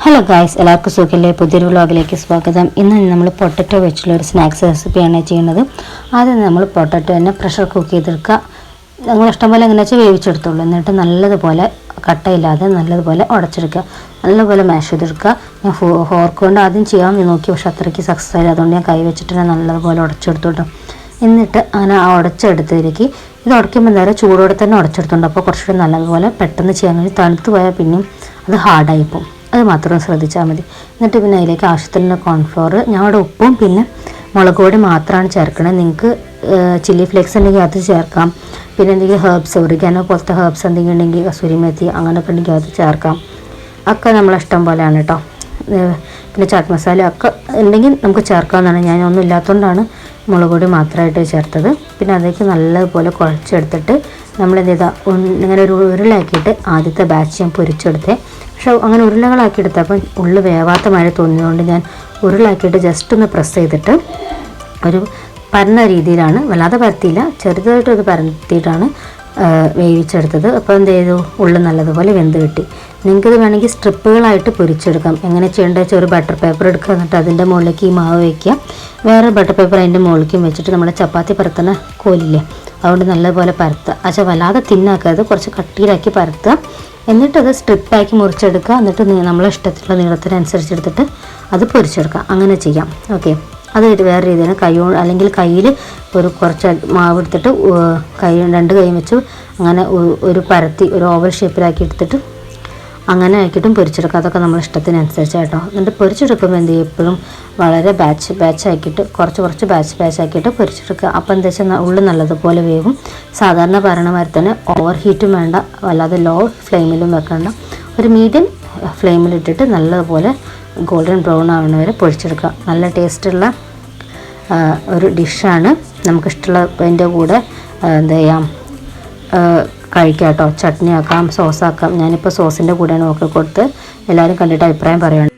Hello guys, എല്ലാവർക്കും സുഖമില്ലേ? പുതിയൊരു വ്ളോഗിലേക്ക് സ്വാഗതം. ഇന്ന് നമ്മൾ പൊട്ടറ്റോ വെച്ചുള്ള ഒരു സ്നാക്സ് റെസിപ്പിയാണ് ചെയ്യുന്നത്. ആദ്യം നമ്മൾ പൊട്ടറ്റോ തന്നെ പ്രഷർ കുക്ക് ചെയ്തെടുക്കുക. നിങ്ങൾ ഇഷ്ടംപോലെ എങ്ങനെ വെച്ചാൽ വേവിച്ചെടുത്തോളൂ. എന്നിട്ട് നല്ലതുപോലെ കട്ടയില്ലാതെ നല്ലതുപോലെ ഉടച്ചെടുക്കുക, നല്ലപോലെ മാഷ് ചെയ്തെടുക്കുക. ഞാൻ ഫോർക്ക് കൊണ്ട് ആദ്യം ചെയ്യാൻ നോക്കി, പക്ഷെ അത്രയ്ക്ക് സക്സസ് ആയില്ല. അതുകൊണ്ട് ഞാൻ കൈ വെച്ചിട്ട് തന്നെ നല്ലതുപോലെ ഉടച്ചെടുത്തോട്ടോ. എന്നിട്ട് അങ്ങനെ ആ ഉടച്ചെടുത്തതിലേക്ക് ഇത് ഉടയ്ക്കുമ്പോൾ നേരം ചൂടോടെ തന്നെ ഉടച്ചെടുത്തോണ്ട്, അപ്പോൾ കുറച്ചുകൂടി നല്ലതുപോലെ പെട്ടെന്ന് ചെയ്യാൻ വേണ്ടി. തണുത്ത് പോയാൽ പിന്നെയും അത് ഹാർഡായിപ്പോവും. അത് മാത്രം ശ്രദ്ധിച്ചാൽ മതി. എന്നിട്ട് പിന്നെ അതിലേക്ക് ആവശ്യത്തിനുള്ള കോൺഫ്ലോർ, ഞങ്ങളുടെ ഉപ്പും പിന്നെ മുളക് പൊടി മാത്രമാണ് ചേർക്കണത്. നിങ്ങൾക്ക് ചില്ലി ഫ്ലേക്സ് ഉണ്ടെങ്കിൽ അത് ചേർക്കാം. പിന്നെ എന്തെങ്കിലും ഹെർബ്സ്, ഒറിഗാനോ പോലത്തെ ഹെർബ്സ് എന്തെങ്കിലും ഉണ്ടെങ്കിൽ, കസൂരി മേത്തി അങ്ങനെയൊക്കെ ഉണ്ടെങ്കിൽ അത് ചേർക്കാം. ഒക്കെ നമ്മളെ ഇഷ്ടം പോലെയാണ് കേട്ടോ. പിന്നെ ചാറ്റ് മസാല ഒക്കെ ഉണ്ടെങ്കിൽ നമുക്ക് ചേർക്കാമെന്നാണ്. ഞാനൊന്നും ഇല്ലാത്തതുകൊണ്ടാണ് മുളക് പൊടി മാത്രമായിട്ട് ചേർത്തത്. പിന്നെ അതിലേക്ക് നല്ലതുപോലെ കുഴച്ചെടുത്തിട്ട് നമ്മളെന്ത് ചെയ്താൽ ഇങ്ങനെ ഒരു ഉരുളാക്കിയിട്ട് ആദ്യത്തെ ബാച്ച് ഞാൻ പൊരിച്ചെടുത്തേ. പക്ഷെ അങ്ങനെ ഉരുളകളാക്കിയെടുത്തപ്പം ഉള്ളു വേവാത്ത മഴ തോന്നിയതുകൊണ്ട് ഞാൻ ഉരുളാക്കിയിട്ട് ജസ്റ്റ് ഒന്ന് പ്രസ് ചെയ്തിട്ട് ഒരു പരന്ന രീതിയിലാണ്, വല്ലാതെ പരത്തിയില്ല, ചെറുതായിട്ടൊരു പരത്തിയിട്ടാണ് വേവിച്ചെടുത്തത്. അപ്പോൾ എന്ത് ചെയ്തു, ഉള്ളു നല്ലതുപോലെ വെന്ത് കിട്ടി. നിങ്ങൾക്കിത് വേണമെങ്കിൽ സ്ട്രിപ്പുകളായിട്ട് പൊരിച്ചെടുക്കാം. എങ്ങനെ ചെയ്യേണ്ടത് വെച്ചാൽ ഒരു ബട്ടർ പേപ്പർ എടുക്കുക, എന്നിട്ട് അതിൻ്റെ മുകളിലേക്ക് ഈ മാവ് വയ്ക്കുക. വേറെ ബട്ടർ പേപ്പർ അതിൻ്റെ മുകളിലേക്കും വെച്ചിട്ട് നമ്മുടെ ചപ്പാത്തി പരത്തുന്ന കോലില്ലേ, അതുകൊണ്ട് നല്ലപോലെ പരത്തുക. പക്ഷേ വല്ലാതെ തിന്നാക്കരുത്, കുറച്ച് കട്ടിയിലാക്കി പരത്തുക. എന്നിട്ടത് സ്ട്രിപ്പാക്കി മുറിച്ചെടുക്കുക. എന്നിട്ട് നമ്മളെ ഇഷ്ടത്തിലുള്ള നീളത്തിനനുസരിച്ച് എടുത്തിട്ട് അത് പൊരിച്ചെടുക്കുക. അങ്ങനെ ചെയ്യാം. ഓക്കെ, അത് വേറെ രീതിയാണ്. അല്ലെങ്കിൽ കയ്യിൽ ഒരു കുറച്ച് മാവ് എടുത്തിട്ട് രണ്ട് കൈയും വെച്ച് അങ്ങനെ ഒരു പരത്തി ഒരു ഓവൽ ഷേപ്പിലാക്കി എടുത്തിട്ട് അങ്ങനെ ആക്കിയിട്ടും പൊരിച്ചെടുക്കുക. അതൊക്കെ നമ്മുടെ ഇഷ്ടത്തിനനുസരിച്ച് കേട്ടോ. എന്നിട്ട് പൊരിച്ചെടുക്കുമ്പോൾ എന്ത് ചെയ്യും, എപ്പോഴും വളരെ ബാച്ച് ആക്കിയിട്ട് കുറച്ച് ബാച്ച് ആക്കിയിട്ട് പൊരിച്ചെടുക്കുക. അപ്പോൾ എന്താ വെച്ചാൽ ഉള്ളു നല്ലതുപോലെ വേവും. സാധാരണ പറയണമാതിരി തന്നെ ഓവർ ഹീറ്റും വേണ്ട, അല്ലാതെ ലോ ഫ്ലെയിമിലും വെക്കേണ്ട, ഒരു മീഡിയം ഫ്ലെയിമിലിട്ടിട്ട് നല്ലതുപോലെ ഗോൾഡൻ ബ്രൗൺ ആവുന്ന വരെ പൊരിച്ചെടുക്കുക. നല്ല ടേസ്റ്റുള്ള ഒരു ഡിഷാണ്. നമുക്കിഷ്ടമുള്ള അതിൻ്റെ കൂടെ എന്താ ചെയ്യാം, കഴിക്കാം കേട്ടോ. ചട്നി ആക്കാം, സോസാക്കാം. ഞാനിപ്പോൾ സോസിൻ്റെ കൂടെയാണ് നോക്കി കൊടുത്ത് എല്ലാവരും കണ്ടിട്ട് അഭിപ്രായം പറയുകയാണ്.